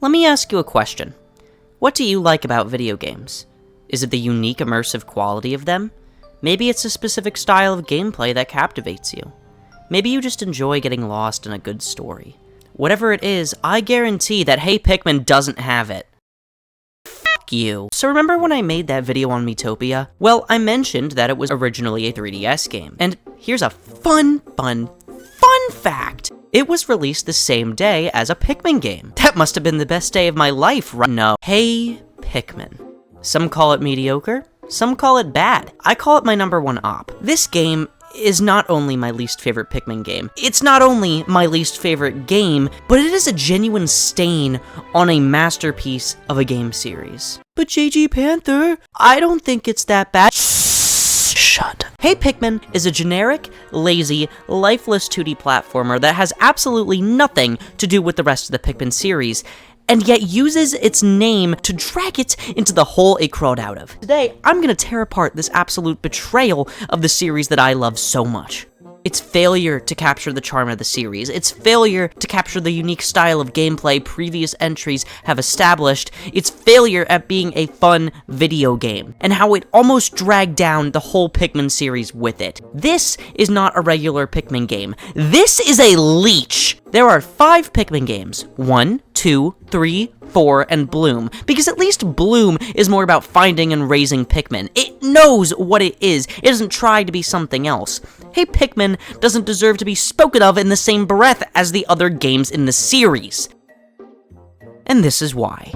Let me ask you a question. What do you like about video games? Is it the unique immersive quality of them? Maybe it's a specific style of gameplay that captivates you. Maybe you just enjoy getting lost in a good story. Whatever it is, I guarantee that Hey Pikmin doesn't have it. Fuck you. So remember when I made that video on Miitopia? Well, I mentioned that it was originally a 3DS game. And here's a fun fact. It was released the same day as a Pikmin game. That must have been the best day of my life, right? No. Hey Pikmin. Some call it mediocre, some call it bad. I call it my #1 op. This game is not only my least favorite Pikmin game, it's not only my least favorite game, but it is a genuine stain on a masterpiece of a game series. But JG Panther, I don't think it's that bad. Shut. Hey Pikmin is a generic, lazy, lifeless 2D platformer that has absolutely nothing to do with the rest of the Pikmin series, and yet uses its name to drag it into the hole it crawled out of. Today, I'm gonna tear apart this absolute betrayal of the series that I love so much. Its failure to capture the charm of the series, its failure to capture the unique style of gameplay previous entries have established, its failure at being a fun video game, and how it almost dragged down the whole Pikmin series with it. This is not a regular Pikmin game. This is a leech! There are 5 Pikmin games. 1, 2, 3, 4, and Bloom. Because at least Bloom is more about finding and raising Pikmin. It knows what it is. It doesn't try to be something else. Hey Pikmin doesn't deserve to be spoken of in the same breath as the other games in the series. And this is why.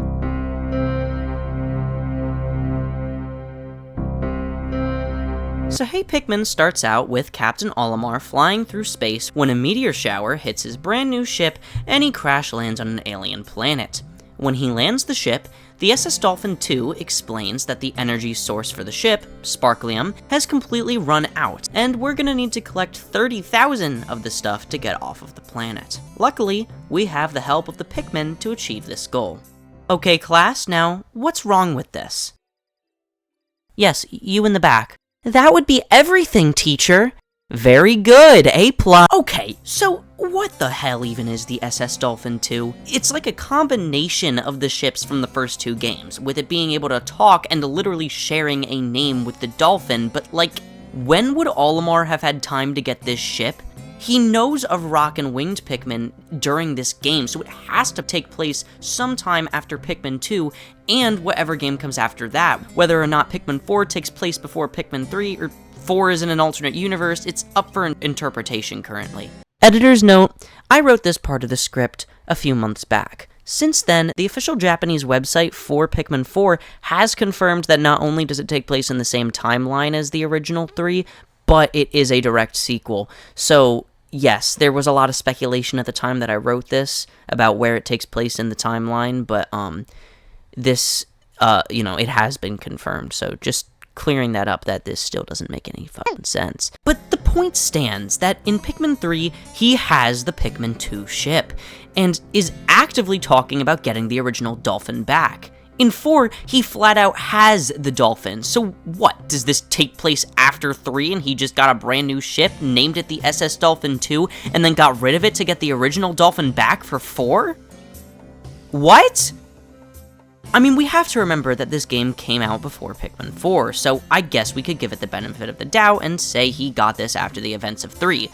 So Hey Pikmin starts out with Captain Olimar flying through space when a meteor shower hits his brand new ship and he crash lands on an alien planet. When he lands the ship, the SS Dolphin 2 explains that the energy source for the ship, Sparklium, has completely run out, and we're gonna need to collect 30,000 of the stuff to get off of the planet. Luckily, we have the help of the Pikmin to achieve this goal. Okay class, now, what's wrong with this? Yes, you in the back. That would be everything, teacher. Very good, A+. Okay, so what the hell even is the SS Dolphin 2? It's like a combination of the ships from the first 2 games, with it being able to talk and literally sharing a name with the dolphin, but like, when would Olimar have had time to get this ship? He knows of Rock and Winged Pikmin during this game, so it has to take place sometime after Pikmin 2 and whatever game comes after that. Whether or not Pikmin 4 takes place before Pikmin 3 or 4 is in an alternate universe, it's up for interpretation currently. Editor's note, I wrote this part of the script a few months back. Since then, the official Japanese website for Pikmin 4 has confirmed that not only does it take place in the same timeline as the original 3, but it is a direct sequel. So yes, there was a lot of speculation at the time that I wrote this about where it takes place in the timeline, but this, it has been confirmed, so just clearing that up, that this still doesn't make any fucking sense. But the point stands that in Pikmin 3, he has the Pikmin 2 ship, and is actively talking about getting the original dolphin back. In 4, he flat out has the dolphin, so what, does this take place after 3 and he just got a brand new ship, named it the SS Dolphin 2, and then got rid of it to get the original dolphin back for 4? What? I mean, we have to remember that this game came out before Pikmin 4, so I guess we could give it the benefit of the doubt and say he got this after the events of 3.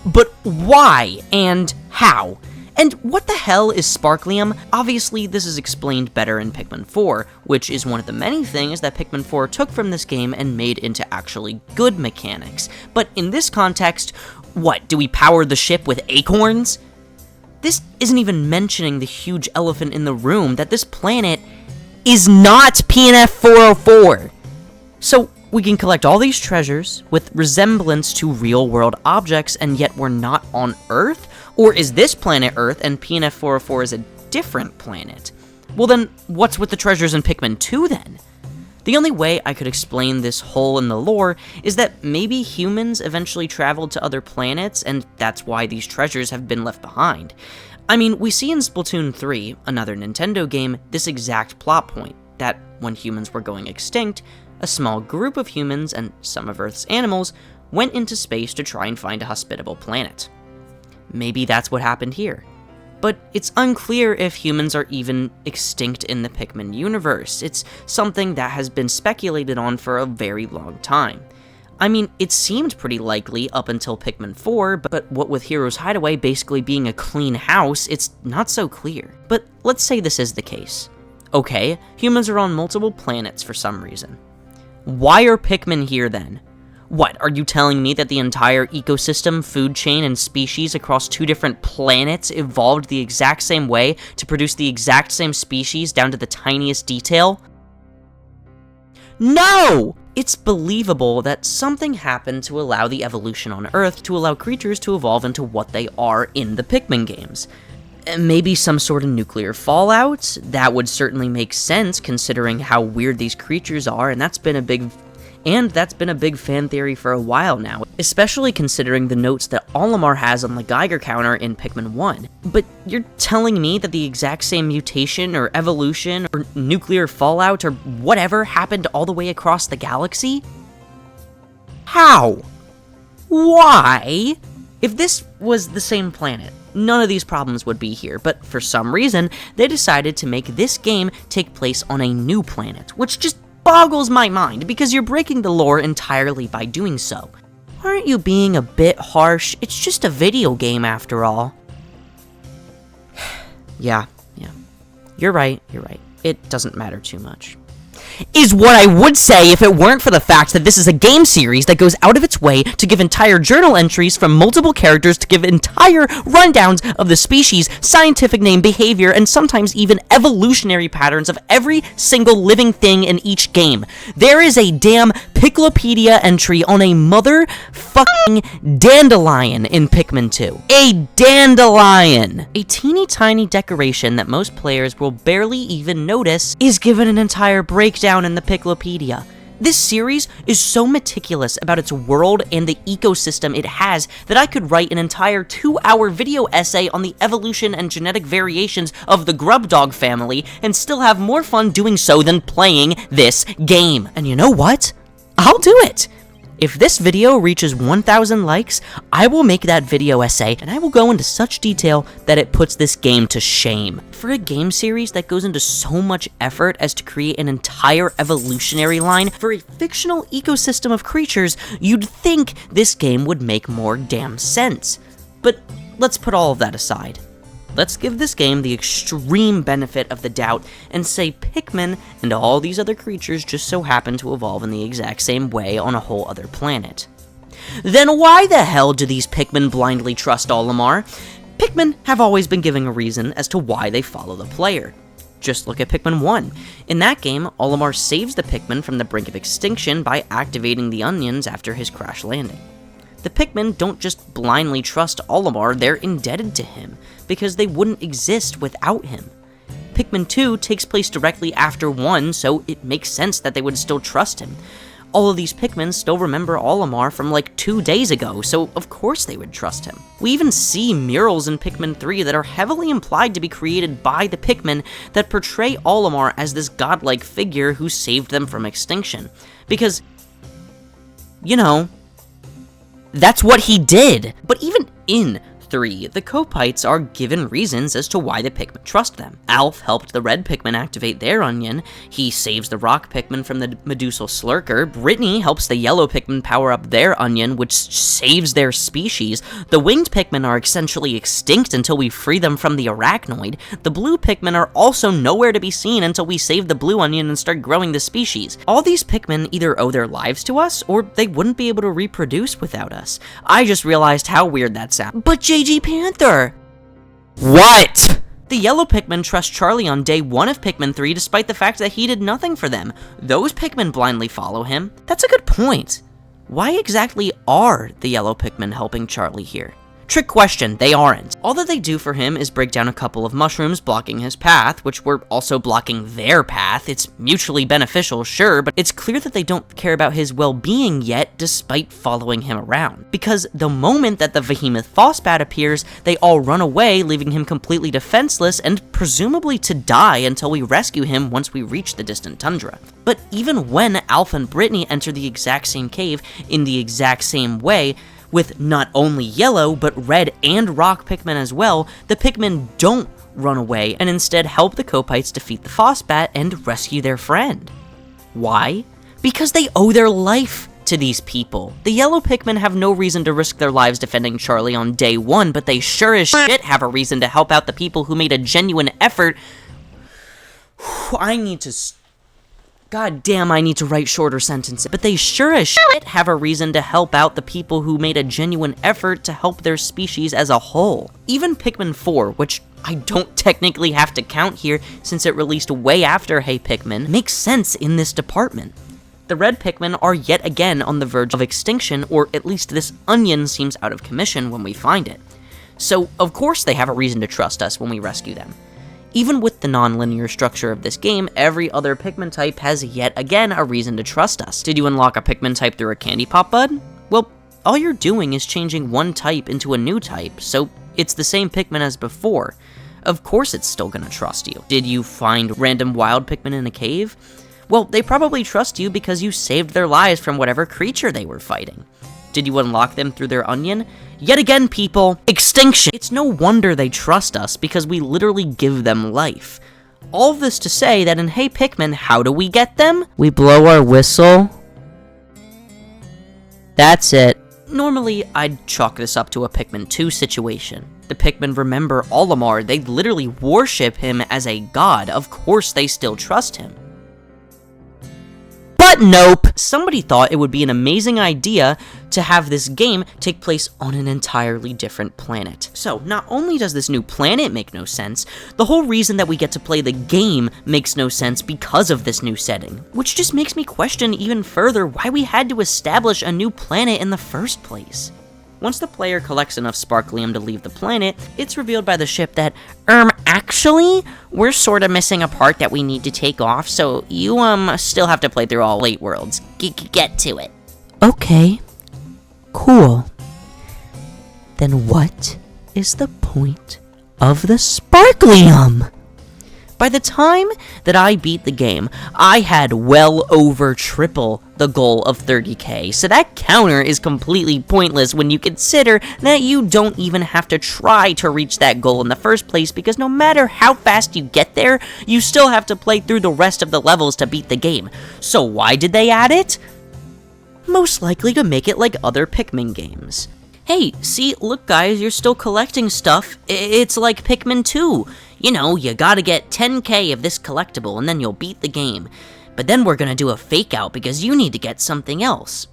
But why and how? And what the hell is Sparklium? Obviously, this is explained better in Pikmin 4, which is one of the many things that Pikmin 4 took from this game and made into actually good mechanics. But in this context, what, do we power the ship with acorns? This isn't even mentioning the huge elephant in the room, that this planet is not PNF 404. So we can collect all these treasures with resemblance to real-world objects, and yet we're not on Earth? Or is this planet Earth and PNF 404 is a different planet? Well then, what's with the treasures in Pikmin 2 then? The only way I could explain this hole in the lore is that maybe humans eventually traveled to other planets, and that's why these treasures have been left behind. I mean, we see in Splatoon 3, another Nintendo game, this exact plot point, that when humans were going extinct, a small group of humans and some of Earth's animals went into space to try and find a hospitable planet. Maybe that's what happened here. but it's unclear if humans are even extinct in the Pikmin universe. It's something that has been speculated on for a very long time. I mean, it seemed pretty likely up until Pikmin 4, but what with Hero's Hideaway basically being a clean house, it's not so clear. But let's say this is the case. Okay, humans are on multiple planets for some reason. Why are Pikmin here then? What, are you telling me that the entire ecosystem, food chain, and species across 2 different planets evolved the exact same way to produce the exact same species down to the tiniest detail? No! It's believable that something happened to allow the evolution on Earth to allow creatures to evolve into what they are in the Pikmin games. Maybe some sort of nuclear fallout? That would certainly make sense considering how weird these creatures are, and that's been a big fan theory for a while now, especially considering the notes that Olimar has on the Geiger counter in Pikmin 1. But you're telling me that the exact same mutation or evolution or nuclear fallout or whatever happened all the way across the galaxy? How? Why? If this was the same planet, none of these problems would be here, but for some reason, they decided to make this game take place on a new planet, which just boggles my mind, because you're breaking the lore entirely by doing so. Aren't you being a bit harsh? It's just a video game after all. Yeah. You're right. It doesn't matter too much. Is what I would say if it weren't for the fact that this is a game series that goes out of its way to give entire journal entries from multiple characters to give entire rundowns of the species, scientific name, behavior, and sometimes even evolutionary patterns of every single living thing in each game. There is a damn Piclopedia entry on a motherfucking dandelion in Pikmin 2. A dandelion! A teeny tiny decoration that most players will barely even notice is given an entire breakdown in the Piclopedia. This series is so meticulous about its world and the ecosystem it has that I could write an entire 2-hour video essay on the evolution and genetic variations of the grub dog family and still have more fun doing so than playing this game. And you know what? I'll do it! If this video reaches 1,000 likes, I will make that video essay, and I will go into such detail that it puts this game to shame. For a game series that goes into so much effort as to create an entire evolutionary line for a fictional ecosystem of creatures, you'd think this game would make more damn sense. But let's put all of that aside. Let's give this game the extreme benefit of the doubt and say Pikmin and all these other creatures just so happen to evolve in the exact same way on a whole other planet. Then why the hell do these Pikmin blindly trust Olimar? Pikmin have always been giving a reason as to why they follow the player. Just look at Pikmin 1. In that game, Olimar saves the Pikmin from the brink of extinction by activating the onions after his crash landing. The Pikmin don't just blindly trust Olimar, they're indebted to him, because they wouldn't exist without him. Pikmin 2 takes place directly after 1, so it makes sense that they would still trust him. All of these Pikmin still remember Olimar from like 2 days ago, so of course they would trust him. We even see murals in Pikmin 3 that are heavily implied to be created by the Pikmin that portray Olimar as this godlike figure who saved them from extinction. Because, you know, that's what he did. But even in 3, the Copites are given reasons as to why the Pikmin trust them. Alf helped the red Pikmin activate their onion, he saves the rock Pikmin from the Medusal Slurker, Brittany helps the yellow Pikmin power up their onion, which saves their species, the winged Pikmin are essentially extinct until we free them from the arachnoid, the blue Pikmin are also nowhere to be seen until we save the blue onion and start growing the species. All these Pikmin either owe their lives to us, or they wouldn't be able to reproduce without us. I just realized how weird that sounds. But JG Panther! What? The yellow Pikmin trust Charlie on day 1 of Pikmin 3 despite the fact that he did nothing for them. Those Pikmin blindly follow him. That's a good point. Why exactly are the yellow Pikmin helping Charlie here? Trick question, they aren't. All that they do for him is break down a couple of mushrooms blocking his path, which were also blocking their path. It's mutually beneficial, sure, but it's clear that they don't care about his well-being yet, despite following him around. Because the moment that the Behemoth Phospat appears, they all run away, leaving him completely defenseless and presumably to die until we rescue him once we reach the distant tundra. But even when Alf and Brittany enter the exact same cave in the exact same way, With not only yellow, but red and rock Pikmin as well, the Pikmin don't run away and instead help the Copites defeat the Phosbat and rescue their friend. Why? Because they owe their life to these people. The yellow Pikmin have no reason to risk their lives defending Charlie on day one, but they sure as shit have a reason to help out the people who made a genuine effort. God damn, I need to write shorter sentences. But they sure as shit have a reason to help out the people who made a genuine effort to help their species as a whole. Even Pikmin 4, which I don't technically have to count here since it released way after Hey Pikmin, makes sense in this department. The red Pikmin are yet again on the verge of extinction, or at least this onion seems out of commission when we find it. So, of course they have a reason to trust us when we rescue them. Even with the non-linear structure of this game, every other Pikmin type has yet again a reason to trust us. Did you unlock a Pikmin type through a Candy Pop Bud? Well, all you're doing is changing one type into a new type, so it's the same Pikmin as before. Of course it's still gonna trust you. Did you find random wild Pikmin in a cave? Well, they probably trust you because you saved their lives from whatever creature they were fighting. Did you unlock them through their onion? Yet again, people, extinction! It's no wonder they trust us because we literally give them life. All of this to say that in Hey Pikmin, how do we get them? We blow our whistle. That's it. Normally, I'd chalk this up to a Pikmin 2 situation. The Pikmin remember Olimar, they literally worship him as a god, of course they still trust him. But nope! Somebody thought it would be an amazing idea to have this game take place on an entirely different planet. So, not only does this new planet make no sense, the whole reason that we get to play the game makes no sense because of this new setting, which just makes me question even further why we had to establish a new planet in the first place. Once the player collects enough Sparklium to leave the planet, it's revealed by the ship that, actually, we're sorta missing a part that we need to take off, so you, still have to play through all 8 worlds. Get to it. Okay. Cool. Then what is the point of the Sparklium? By the time that I beat the game, I had well over triple the goal of 30k, so that counter is completely pointless when you consider that you don't even have to try to reach that goal in the first place, because no matter how fast you get there, you still have to play through the rest of the levels to beat the game. So why did they add it? Most likely to make it like other Pikmin games. Hey, see, look guys, you're still collecting stuff. It's like Pikmin 2. You know, you gotta get 10k of this collectible and then you'll beat the game. But then we're gonna do a fake out because you need to get something else.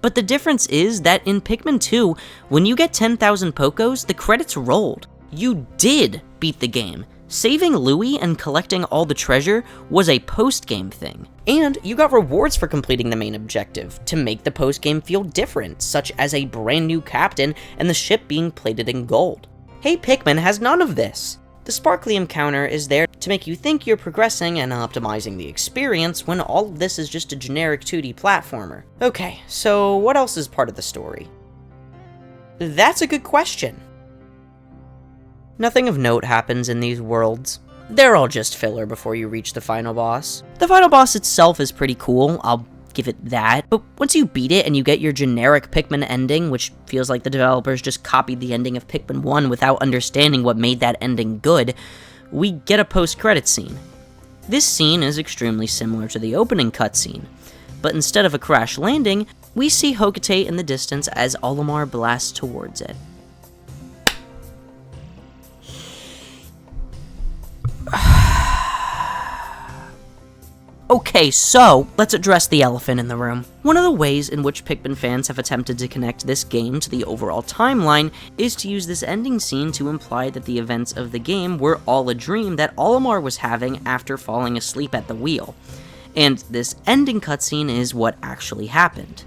But the difference is that in Pikmin 2, when you get 10,000 Pokos, the credits rolled. You did beat the game. Saving Louie and collecting all the treasure was a post-game thing. And you got rewards for completing the main objective, to make the post-game feel different, such as a brand new captain and the ship being plated in gold. Hey Pikmin has none of this. The Sparklium counter is there to make you think you're progressing and optimizing the experience when all of this is just a generic 2D platformer. Okay, so what else is part of the story? That's a good question. Nothing of note happens in these worlds. They're all just filler before you reach the final boss. The final boss itself is pretty cool, I'll give it that, but once you beat it and you get your generic Pikmin ending, which feels like the developers just copied the ending of Pikmin 1 without understanding what made that ending good, we get a post-credit scene. This scene is extremely similar to the opening cutscene, but instead of a crash landing, we see Hokate in the distance as Olimar blasts towards it. Okay, so, let's address the elephant in the room. One of the ways in which Pikmin fans have attempted to connect this game to the overall timeline is to use this ending scene to imply that the events of the game were all a dream that Olimar was having after falling asleep at the wheel. And this ending cutscene is what actually happened.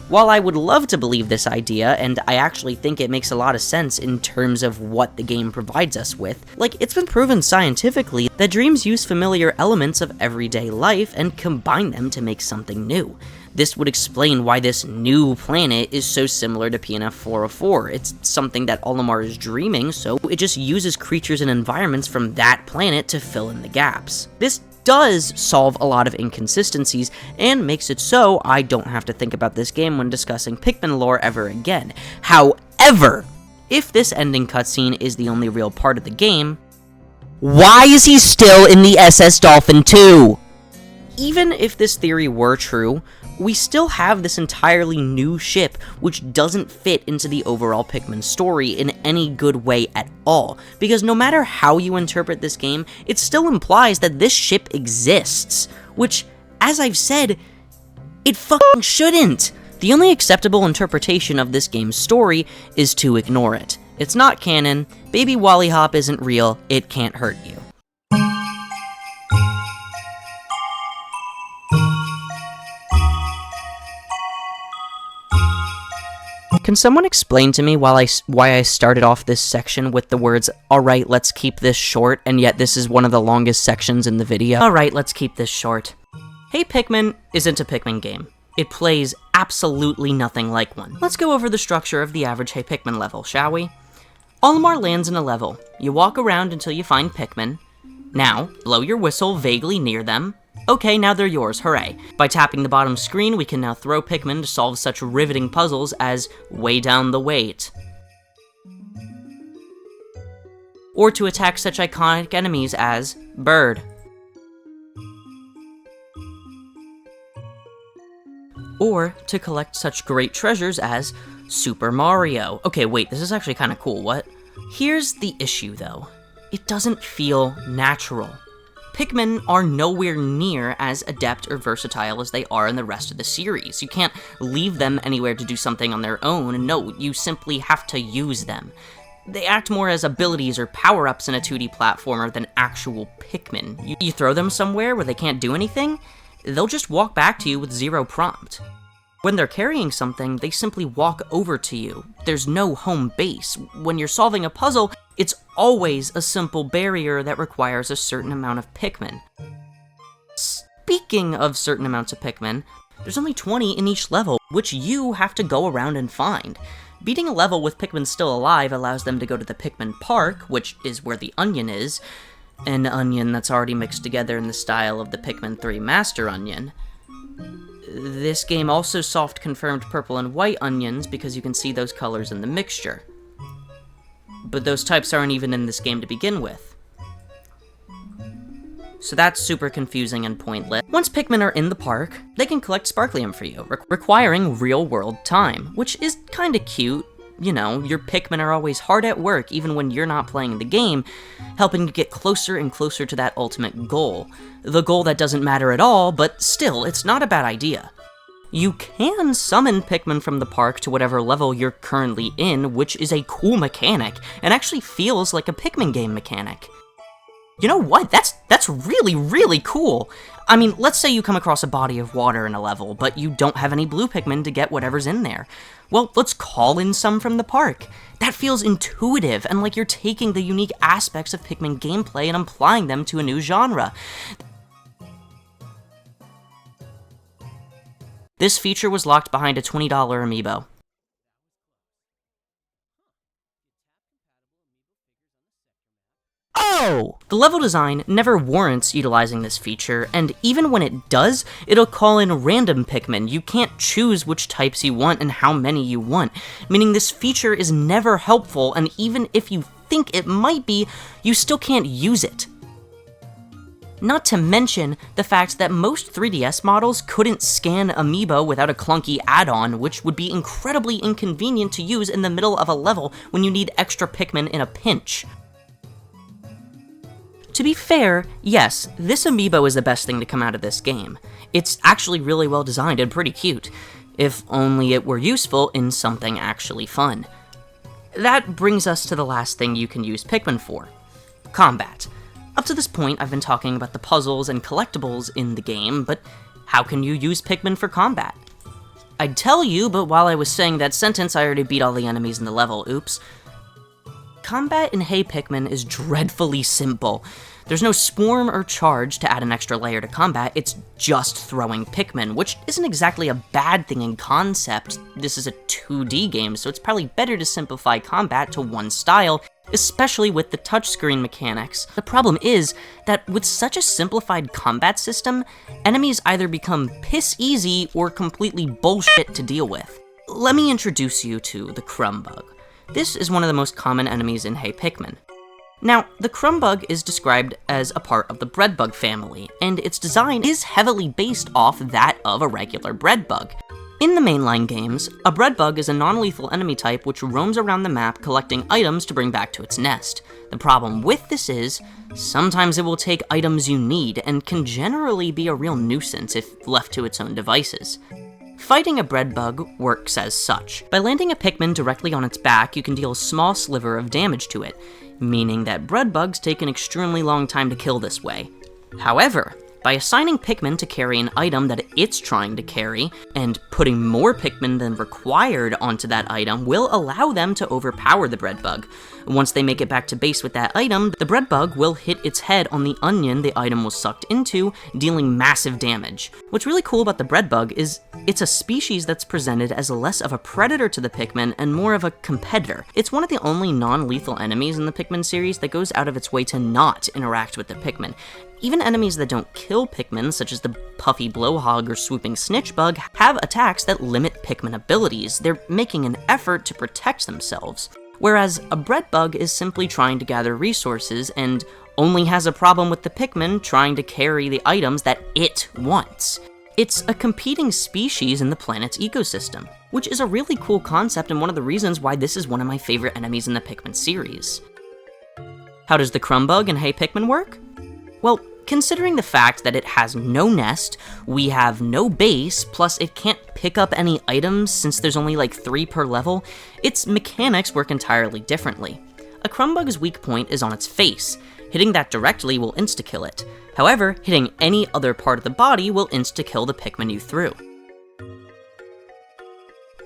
While I would love to believe this idea, and I actually think it makes a lot of sense in terms of what the game provides us with, like, it's been proven scientifically that dreams use familiar elements of everyday life and combine them to make something new. This would explain why this new planet is so similar to PNF 404. It's something that Olimar is dreaming, so it just uses creatures and environments from that planet to fill in the gaps. This does solve a lot of inconsistencies, and makes it so I don't have to think about this game when discussing Pikmin lore ever again. However, if this ending cutscene is the only real part of the game, why is he still in the SS Dolphin 2? Even if this theory were true, we still have this entirely new ship which doesn't fit into the overall Pikmin story in any good way at all, because no matter how you interpret this game, it still implies that this ship exists, which, as I've said, it fucking shouldn't. The only acceptable interpretation of this game's story is to ignore it. It's not canon, Baby Wallyhop isn't real, it can't hurt you. Can someone explain to me why I started off this section with the words, "Alright, let's keep this short," and yet this is one of the longest sections in the video? Alright, let's keep this short. Hey Pikmin isn't a Pikmin game. It plays absolutely nothing like one. Let's go over the structure of the average Hey Pikmin level, shall we? Olimar lands in a level. You walk around until you find Pikmin. Now, blow your whistle vaguely near them. Okay, now they're yours, hooray. By tapping the bottom screen, we can now throw Pikmin to solve such riveting puzzles as Way Down the Wait, or to attack such iconic enemies as Bird, or to collect such great treasures as Super Mario. Okay, wait, this is actually kind of cool, what? Here's the issue, though. It doesn't feel natural. Pikmin are nowhere near as adept or versatile as they are in the rest of the series. You can't leave them anywhere to do something on their own. No, you simply have to use them. They act more as abilities or power-ups in a 2D platformer than actual Pikmin. You throw them somewhere where they can't do anything, they'll just walk back to you with zero prompt. When they're carrying something, they simply walk over to you. There's no home base. When you're solving a puzzle, it's always a simple barrier that requires a certain amount of Pikmin. Speaking of certain amounts of Pikmin, there's only 20 in each level, which you have to go around and find. Beating a level with Pikmin still alive allows them to go to the Pikmin Park, which is where the onion is, an onion that's already mixed together in the style of the Pikmin 3 Master Onion. This game also soft confirmed purple and white onions because you can see those colors in the mixture. But those types aren't even in this game to begin with. So that's super confusing and pointless. Once Pikmin are in the park, they can collect Sparklium for you, requiring real-world time, which is kinda cute. You know, your Pikmin are always hard at work even when you're not playing the game, helping you get closer and closer to that ultimate goal. The goal that doesn't matter at all, but still, it's not a bad idea. You can summon Pikmin from the park to whatever level you're currently in, which is a cool mechanic, and actually feels like a Pikmin game mechanic. You know what? That's really, really cool. I mean, let's say you come across a body of water in a level, but you don't have any blue Pikmin to get whatever's in there. Well, let's call in some from the park. That feels intuitive, and like you're taking the unique aspects of Pikmin gameplay and applying them to a new genre. This feature was locked behind a $20 amiibo. Oh! The level design never warrants utilizing this feature, and even when it does, it'll call in random Pikmin. You can't choose which types you want and how many you want, meaning this feature is never helpful, and even if you think it might be, you still can't use it. Not to mention the fact that most 3DS models couldn't scan Amiibo without a clunky add-on, which would be incredibly inconvenient to use in the middle of a level when you need extra Pikmin in a pinch. To be fair, yes, this Amiibo is the best thing to come out of this game. It's actually really well designed and pretty cute, if only it were useful in something actually fun. That brings us to the last thing you can use Pikmin for: combat. Up to this point, I've been talking about the puzzles and collectibles in the game, but how can you use Pikmin for combat? I'd tell you, but while I was saying that sentence, I already beat all the enemies in the level, oops. Combat in Hey Pikmin is dreadfully simple. There's no swarm or charge to add an extra layer to combat, it's just throwing Pikmin, which isn't exactly a bad thing in concept. This is a 2D game, so it's probably better to simplify combat to one style, especially with the touchscreen mechanics. The problem is that with such a simplified combat system, enemies either become piss easy or completely bullshit to deal with. Let me introduce you to the crumb bug. This is one of the most common enemies in Hey Pikmin. Now, the crumb bug is described as a part of the bread bug family, and its design is heavily based off that of a regular bread bug. In the mainline games, a bread bug is a non-lethal enemy type which roams around the map collecting items to bring back to its nest. The problem with this is, sometimes it will take items you need and can generally be a real nuisance if left to its own devices. Fighting a bread bug works as such. By landing a Pikmin directly on its back, you can deal a small sliver of damage to it, meaning that bread bugs take an extremely long time to kill this way. However, by assigning Pikmin to carry an item that it's trying to carry, and putting more Pikmin than required onto that item will allow them to overpower the bread bug. Once they make it back to base with that item, the bread bug will hit its head on the onion the item was sucked into, dealing massive damage. What's really cool about the bread bug is it's a species that's presented as less of a predator to the Pikmin and more of a competitor. It's one of the only non-lethal enemies in the Pikmin series that goes out of its way to not interact with the Pikmin. Even enemies that don't kill Pikmin, such as the puffy blowhog or swooping snitch bug, have attacks that limit Pikmin abilities. They're making an effort to protect themselves. Whereas a bread bug is simply trying to gather resources and only has a problem with the Pikmin trying to carry the items that it wants. It's a competing species in the planet's ecosystem, which is a really cool concept and one of the reasons why this is one of my favorite enemies in the Pikmin series. How does the crumb bug in Hey Pikmin work? Well, considering the fact that it has no nest, we have no base, plus it can't pick up any items since there's only like 3 per level, its mechanics work entirely differently. A crumb bug's weak point is on its face. Hitting that directly will insta-kill it. However, hitting any other part of the body will insta-kill the Pikmin you threw.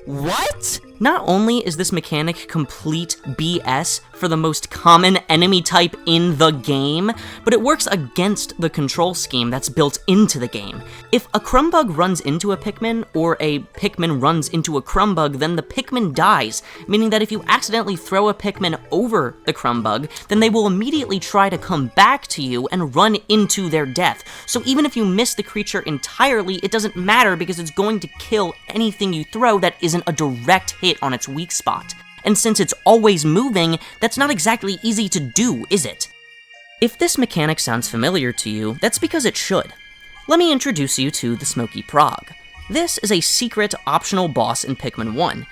What? Not only is this mechanic complete BS for the most common enemy type in the game, but it works against the control scheme that's built into the game. If a crumb bug runs into a Pikmin, or a Pikmin runs into a crumb bug, then the Pikmin dies, meaning that if you accidentally throw a Pikmin over the crumb bug, then they will immediately try to come back to you and run into their death. So even if you miss the creature entirely, it doesn't matter because it's going to kill anything you throw that isn't a direct hit on its weak spot. And since it's always moving, that's not exactly easy to do, is it? If this mechanic sounds familiar to you, that's because it should. Let me introduce you to the Smoky Prog. This is a secret, optional boss in Pikmin 1.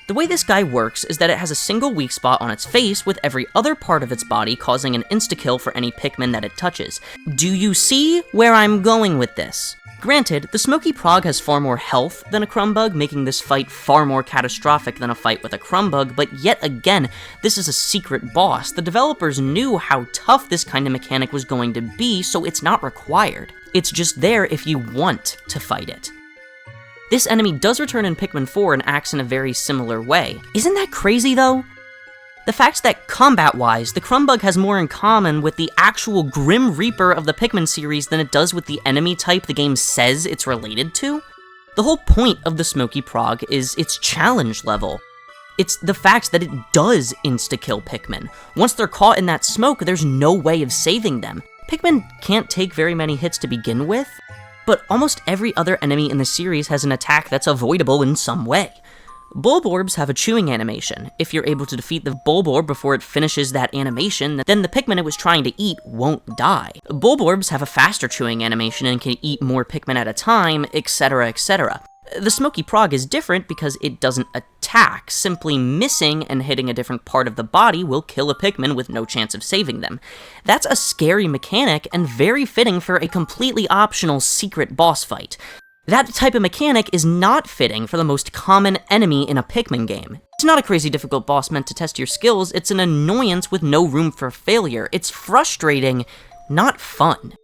The way this guy works is that it has a single weak spot on its face, with every other part of its body causing an insta-kill for any Pikmin that it touches. Do you see where I'm going with this? Granted, the Smoky Prog has far more health than a crumb bug, making this fight far more catastrophic than a fight with a crumb bug, but yet again, this is a secret boss. The developers knew how tough this kind of mechanic was going to be, so it's not required. It's just there if you want to fight it. This enemy does return in Pikmin 4 and acts in a very similar way. Isn't that crazy though? The fact that combat-wise, the crumb bug has more in common with the actual Grim Reaper of the Pikmin series than it does with the enemy type the game says it's related to. The whole point of the Smoky Prog is its challenge level. It's the fact that it does insta-kill Pikmin. Once they're caught in that smoke, there's no way of saving them. Pikmin can't take very many hits to begin with, but almost every other enemy in the series has an attack that's avoidable in some way. Bulborbs have a chewing animation. If you're able to defeat the Bulborb before it finishes that animation, then the Pikmin it was trying to eat won't die. Bulborbs have a faster chewing animation and can eat more Pikmin at a time, etc, etc. The Smoky Prog is different because it doesn't attack. Simply missing and hitting a different part of the body will kill a Pikmin with no chance of saving them. That's a scary mechanic and very fitting for a completely optional secret boss fight. That type of mechanic is not fitting for the most common enemy in a Pikmin game. It's not a crazy difficult boss meant to test your skills, it's an annoyance with no room for failure. It's frustrating, not fun.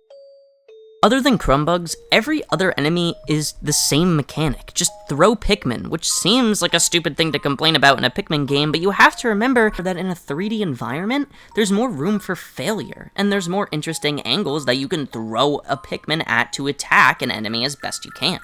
Other than crumb bugs, every other enemy is the same mechanic. Just throw Pikmin, which seems like a stupid thing to complain about in a Pikmin game, but you have to remember that in a 3D environment, there's more room for failure, and there's more interesting angles that you can throw a Pikmin at to attack an enemy as best you can.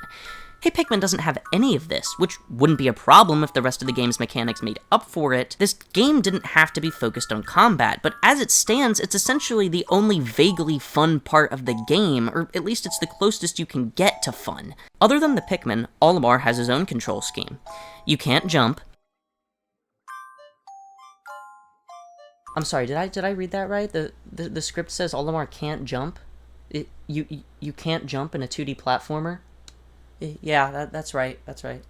Hey Pikmin doesn't have any of this, which wouldn't be a problem if the rest of the game's mechanics made up for it. This game didn't have to be focused on combat, but as it stands, it's essentially the only vaguely fun part of the game, or at least it's the closest you can get to fun. Other than the Pikmin, Olimar has his own control scheme. You can't jump. I'm sorry, did I read that right? The script says Olimar can't jump? You can't jump in a 2D platformer? Yeah, that's right, that's right.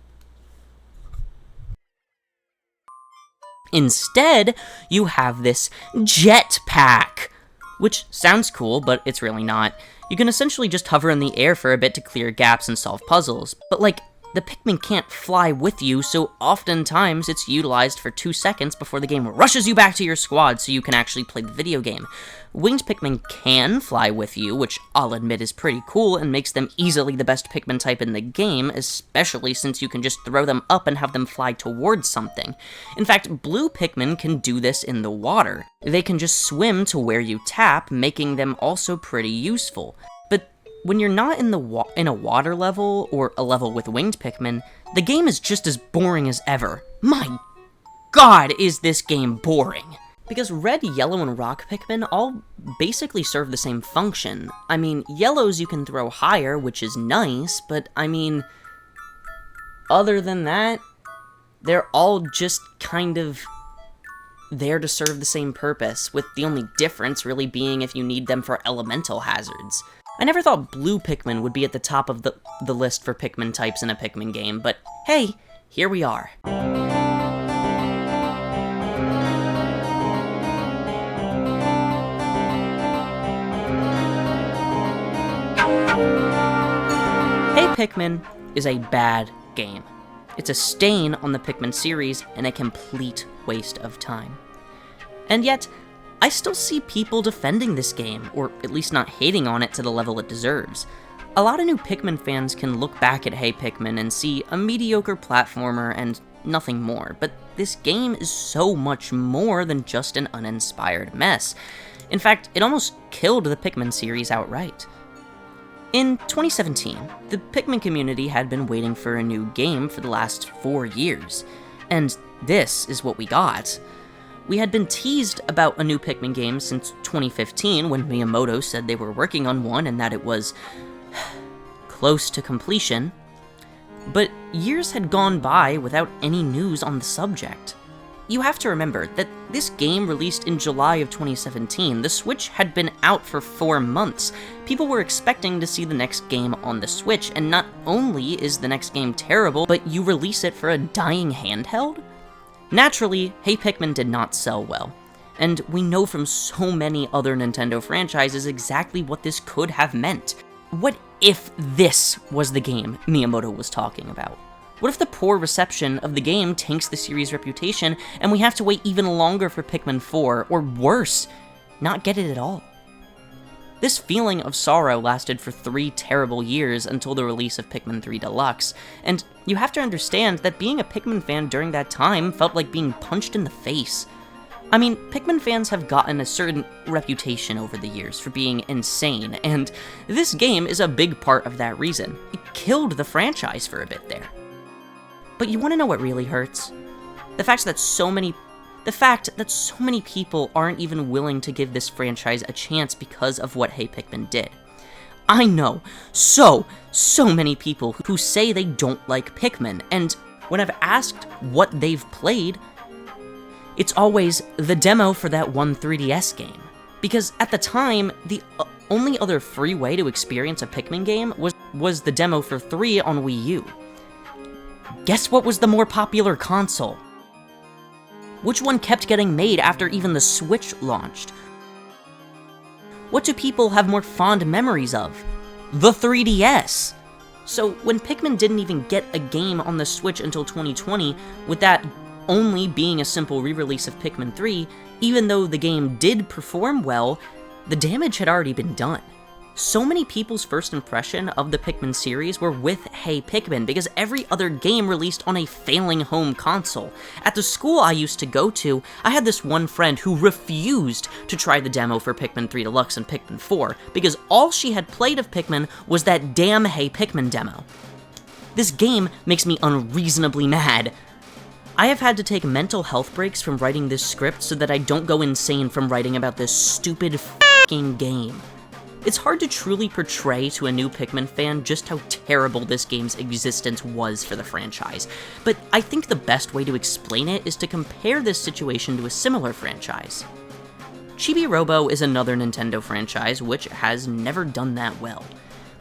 Instead, you have this jetpack, which sounds cool, but it's really not. You can essentially just hover in the air for a bit to clear gaps and solve puzzles, but like, the Pikmin can't fly with you, so oftentimes it's utilized for 2 seconds before the game rushes you back to your squad so you can actually play the video game. Winged Pikmin can fly with you, which I'll admit is pretty cool and makes them easily the best Pikmin type in the game, especially since you can just throw them up and have them fly towards something. In fact, blue Pikmin can do this in the water. They can just swim to where you tap, making them also pretty useful. When you're not in a water level, or a level with winged Pikmin, the game is just as boring as ever. My god, is this game boring! Because red, yellow, and rock Pikmin all basically serve the same function. I mean, yellows you can throw higher, which is nice, but I mean, other than that, they're all just kind of there to serve the same purpose, with the only difference really being if you need them for elemental hazards. I never thought blue Pikmin would be at the top of the list for Pikmin types in a Pikmin game, but hey, here we are. Hey Pikmin is a bad game. It's a stain on the Pikmin series and a complete waste of time. And yet, I still see people defending this game, or at least not hating on it to the level it deserves. A lot of new Pikmin fans can look back at Hey Pikmin and see a mediocre platformer and nothing more, but this game is so much more than just an uninspired mess. In fact, it almost killed the Pikmin series outright. In 2017, the Pikmin community had been waiting for a new game for the last 4 years, and this is what we got. We had been teased about a new Pikmin game since 2015 when Miyamoto said they were working on one and that it was close to completion, but years had gone by without any news on the subject. You have to remember that this game released in July of 2017. The Switch had been out for 4 months. People were expecting to see the next game on the Switch, and not only is the next game terrible, but you release it for a dying handheld? Naturally, Hey Pikmin did not sell well, and we know from so many other Nintendo franchises exactly what this could have meant. What if this was the game Miyamoto was talking about? What if the poor reception of the game tanks the series' reputation, and we have to wait even longer for Pikmin 4, or worse, not get it at all? This feeling of sorrow lasted for 3 terrible years until the release of Pikmin 3 Deluxe, and you have to understand that being a Pikmin fan during that time felt like being punched in the face. I mean, Pikmin fans have gotten a certain reputation over the years for being insane, and this game is a big part of that reason. It killed the franchise for a bit there. But you want to know what really hurts? The fact that so many people aren't even willing to give this franchise a chance because of what Hey Pikmin did. I know so many people who say they don't like Pikmin, and when I've asked what they've played, it's always the demo for that one 3DS game. Because at the time, the only other free way to experience a Pikmin game was the demo for 3 on Wii U. Guess what was the more popular console? Which one kept getting made after even the Switch launched? What do people have more fond memories of? The 3DS! So when Pikmin didn't even get a game on the Switch until 2020, with that only being a simple re-release of Pikmin 3, even though the game did perform well, the damage had already been done. So many people's first impression of the Pikmin series were with Hey Pikmin, because every other game released on a failing home console. At the school I used to go to, I had this one friend who refused to try the demo for Pikmin 3 Deluxe and Pikmin 4, because all she had played of Pikmin was that damn Hey Pikmin demo. This game makes me unreasonably mad. I have had to take mental health breaks from writing this script so that I don't go insane from writing about this stupid f***ing game. It's hard to truly portray to a new Pikmin fan just how terrible this game's existence was for the franchise, but I think the best way to explain it is to compare this situation to a similar franchise. Chibi Robo is another Nintendo franchise which has never done that well,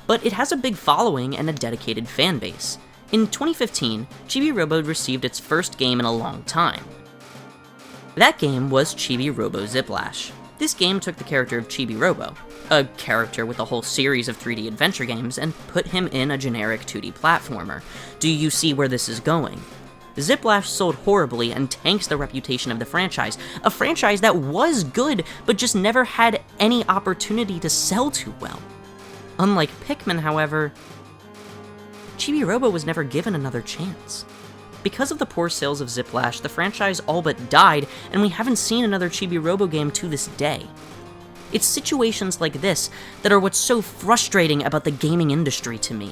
but it has a big following and a dedicated fan base. In 2015, Chibi Robo received its first game in a long time. That game was Chibi Robo Ziplash. This game took the character of Chibi Robo, a character with a whole series of 3D adventure games, and put him in a generic 2D platformer. Do you see where this is going? Ziplash sold horribly and tanks the reputation of the franchise, a franchise that was good, but just never had any opportunity to sell too well. Unlike Pikmin, however, Chibi Robo was never given another chance. Because of the poor sales of Ziplash, the franchise all but died, and we haven't seen another Chibi Robo game to this day. It's situations like this that are what's so frustrating about the gaming industry to me.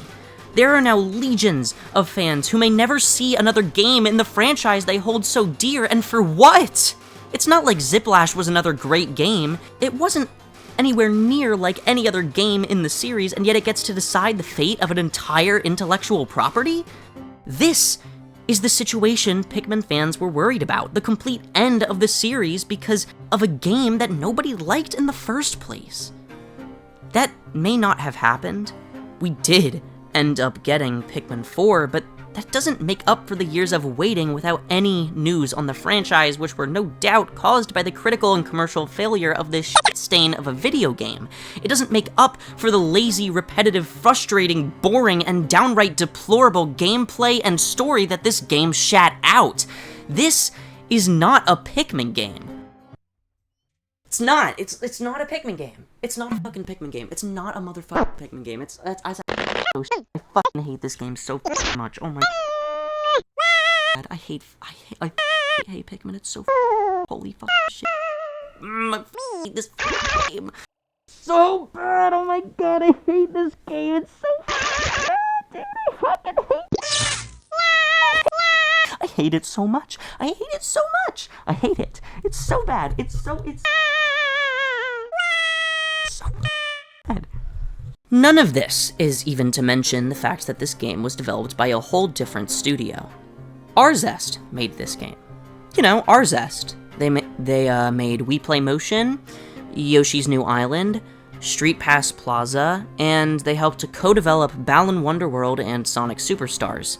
There are now legions of fans who may never see another game in the franchise they hold so dear, and for what? It's not like Ziplash was another great game. It wasn't anywhere near like any other game in the series, and yet it gets to decide the fate of an entire intellectual property? This is the situation Pikmin fans were worried about, the complete end of the series because of a game that nobody liked in the first place. That may not have happened. We did end up getting Pikmin 4, but that doesn't make up for the years of waiting without any news on the franchise, which were no doubt caused by the critical and commercial failure of this shit stain of a video game. It doesn't make up for the lazy, repetitive, frustrating, boring, and downright deplorable gameplay and story that this game shat out. This is not a Pikmin game. It's not. It's not a Pikmin game. It's not a fucking Pikmin game. It's not a motherfucking Pikmin game. I fucking hate this game so much. Oh my god. I hate Pikmin. It's so holy fucking shit. I hate this game so bad. Oh my god, I hate this game. It's so bad, dude. I fucking hate it. I hate it so much. I hate it so much. I hate it. It's so bad. It's so bad. None of this is even to mention the fact that this game was developed by a whole different studio. Arzest made this game. You know, Arzest. They made We Play Motion, Yoshi's New Island, Street Pass Plaza, and they helped to co-develop Balan Wonderworld and Sonic Superstars.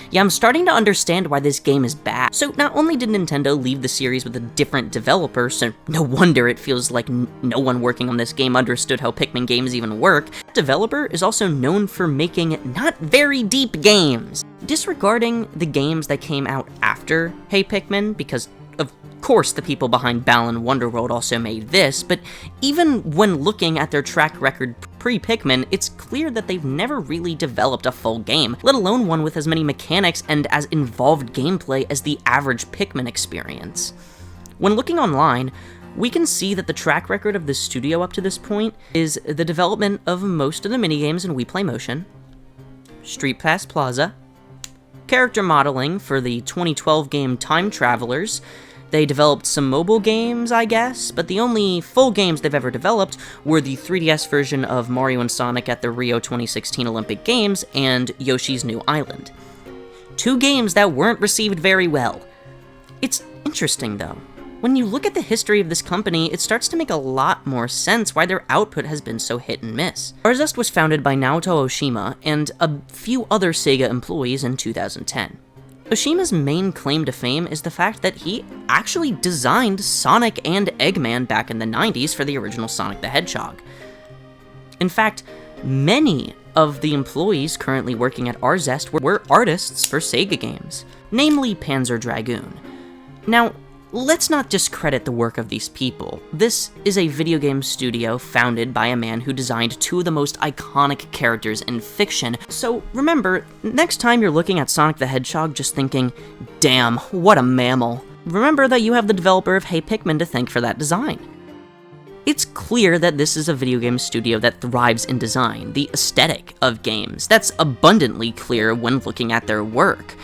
Yeah, I'm starting to understand why this game is bad. So not only did Nintendo leave the series with a different developer, so no wonder it feels like no one working on this game understood how Pikmin games even work, the developer is also known for making not very deep games. Disregarding the games that came out after Hey Pikmin, because of course the people behind Balan Wonderworld also made this, but even when looking at their track record pre-Pikmin, it's clear that they've never really developed a full game, let alone one with as many mechanics and as involved gameplay as the average Pikmin experience. When looking online, we can see that the track record of the studio up to this point is the development of most of the minigames in We Play Motion, Street Pass Plaza, character modeling for the 2012 game Time Travelers. They developed some mobile games, I guess, but the only full games they've ever developed were the 3DS version of Mario and Sonic at the Rio 2016 Olympic Games and Yoshi's New Island. 2 games that weren't received very well. It's interesting, though. When you look at the history of this company, it starts to make a lot more sense why their output has been so hit and miss. Arzest was founded by Naoto Oshima and a few other Sega employees in 2010. Oshima's main claim to fame is the fact that he actually designed Sonic and Eggman back in the 90s for the original Sonic the Hedgehog. In fact, many of the employees currently working at Arzest were artists for Sega games, namely Panzer Dragoon. Now, let's not discredit the work of these people. This is a video game studio founded by a man who designed 2 of the most iconic characters in fiction. So remember, next time you're looking at Sonic the Hedgehog just thinking, damn, what a mammal, remember that you have the developer of Hey Pikmin to thank for that design. It's clear that this is a video game studio that thrives in design, the aesthetic of games. That's abundantly clear when looking at their work.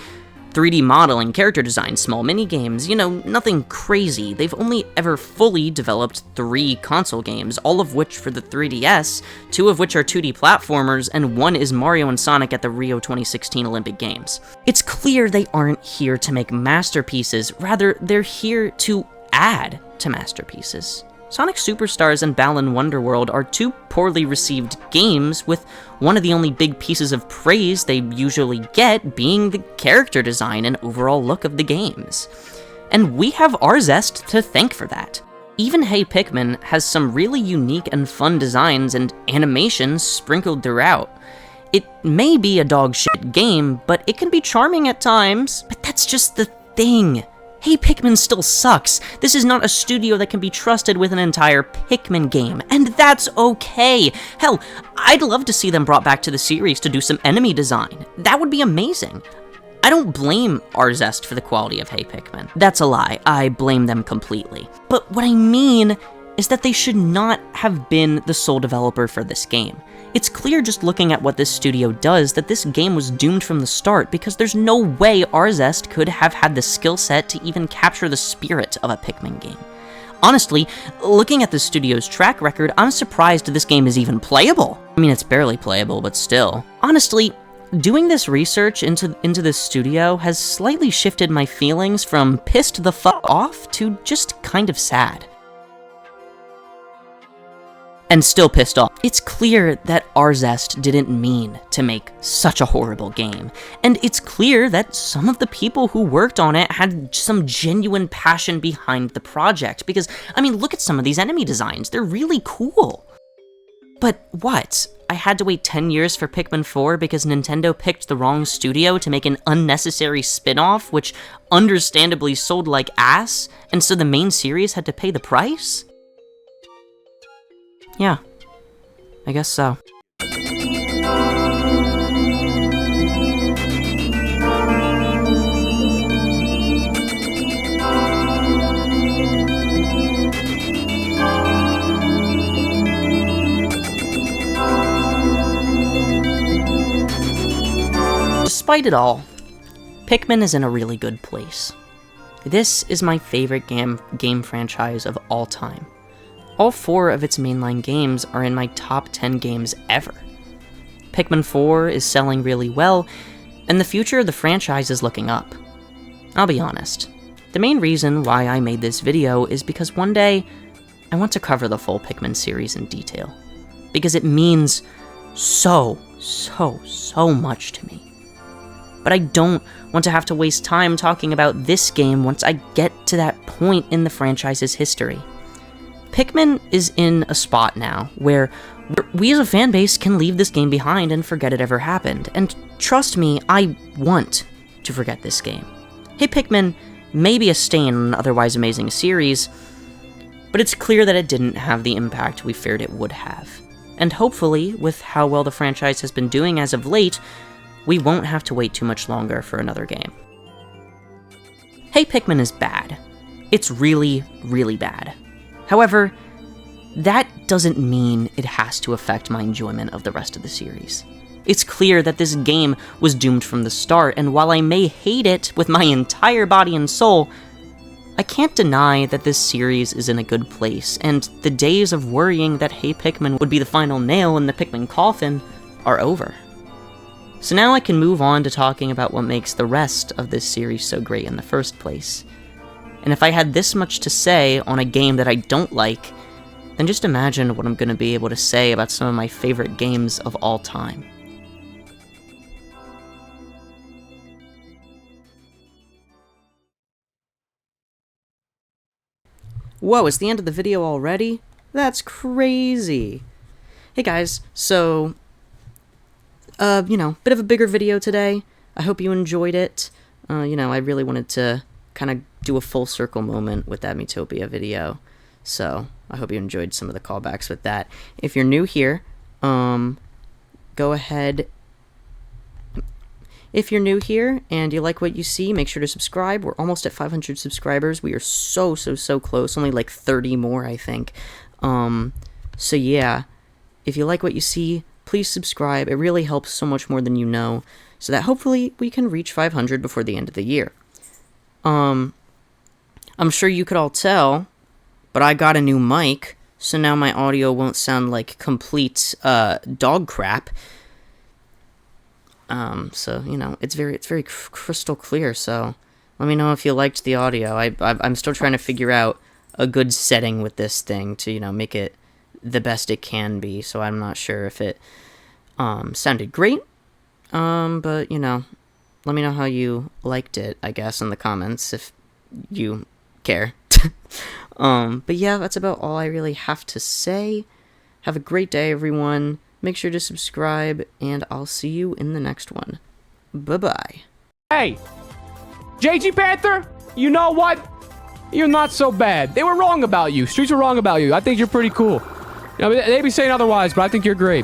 3D modeling, character design, small mini-games, nothing crazy. They've only ever fully developed 3 console games, all of which for the 3DS, 2 of which are 2D platformers, and 1 is Mario and Sonic at the Rio 2016 Olympic Games. It's clear they aren't here to make masterpieces, rather they're here to add to masterpieces. Sonic Superstars and Balan Wonderworld are 2 poorly received games, with one of the only big pieces of praise they usually get being the character design and overall look of the games. And we have our zest to thank for that. Even Hey Pikmin has some really unique and fun designs and animations sprinkled throughout. It may be a dog shit game, but it can be charming at times. But that's just the thing. Hey Pikmin still sucks. This is not a studio that can be trusted with an entire Pikmin game, and that's okay. Hell, I'd love to see them brought back to the series to do some enemy design. That would be amazing. I don't blame our zest for the quality of Hey Pikmin. That's a lie. I blame them completely. But what I mean is that they should not have been the sole developer for this game. It's clear just looking at what this studio does that this game was doomed from the start, because there's no way Arzest could have had the skill set to even capture the spirit of a Pikmin game. Honestly, looking at the studio's track record, I'm surprised this game is even playable. I mean, it's barely playable, but still. Honestly, doing this research into this studio has slightly shifted my feelings from pissed the fuck off to just kind of sad. And still pissed off. It's clear that Arzest didn't mean to make such a horrible game, and it's clear that some of the people who worked on it had some genuine passion behind the project, because, I mean, look at some of these enemy designs, they're really cool. But what? I had to wait 10 years for Pikmin 4 because Nintendo picked the wrong studio to make an unnecessary spin-off, which understandably sold like ass, and so the main series had to pay the price? Yeah, I guess so. Despite it all, Pikmin is in a really good place. This is my favorite game franchise of all time. All 4 of its mainline games are in my top 10 games ever. Pikmin 4 is selling really well, and the future of the franchise is looking up. I'll be honest, the main reason why I made this video is because one day, I want to cover the full Pikmin series in detail. Because it means so much to me. But I don't want to have to waste time talking about this game once I get to that point in the franchise's history. Pikmin is in a spot now where we as a fanbase can leave this game behind and forget it ever happened, and trust me, I want to forget this game. Hey Pikmin may be a stain on an otherwise amazing series, but it's clear that it didn't have the impact we feared it would have. And hopefully, with how well the franchise has been doing as of late, we won't have to wait too much longer for another game. Hey Pikmin is bad. It's really, really bad. However, that doesn't mean it has to affect my enjoyment of the rest of the series. It's clear that this game was doomed from the start, and while I may hate it with my entire body and soul, I can't deny that this series is in a good place, and the days of worrying that Hey Pikmin would be the final nail in the Pikmin coffin are over. So now I can move on to talking about what makes the rest of this series so great in the first place. And if I had this much to say on a game that I don't like, then just imagine what I'm going to be able to say about some of my favorite games of all time. Whoa, it's the end of the video already? That's crazy! Hey guys, so, bit of a bigger video today. I hope you enjoyed it. I really wanted to kind of do a full circle moment with that Miitopia video. So, I hope you enjoyed some of the callbacks with that. If you're new here, go ahead. If you're new here and you like what you see, make sure to subscribe. We're almost at 500 subscribers. We are so close. Only like 30 more, I think. So yeah, if you like what you see, please subscribe. It really helps so much more than you know, so that hopefully we can reach 500 before the end of the year. I'm sure you could all tell, but I got a new mic, so now my audio won't sound like complete dog crap. So you know, it's very crystal clear. So let me know if you liked the audio. I'm still trying to figure out a good setting with this thing to, you know, make it the best it can be. So I'm not sure if it sounded great. But you know, let me know how you liked it, I guess, in the comments if you care. But yeah, that's about all I really have to say. Have a great day, everyone. Make sure to subscribe, and I'll see you in the next one. Bye-bye. Hey, JG Panther, you know what? You're not so bad. They were wrong about you. Streets were wrong about you. I think you're pretty cool. You know, they be saying otherwise, but I think you're great.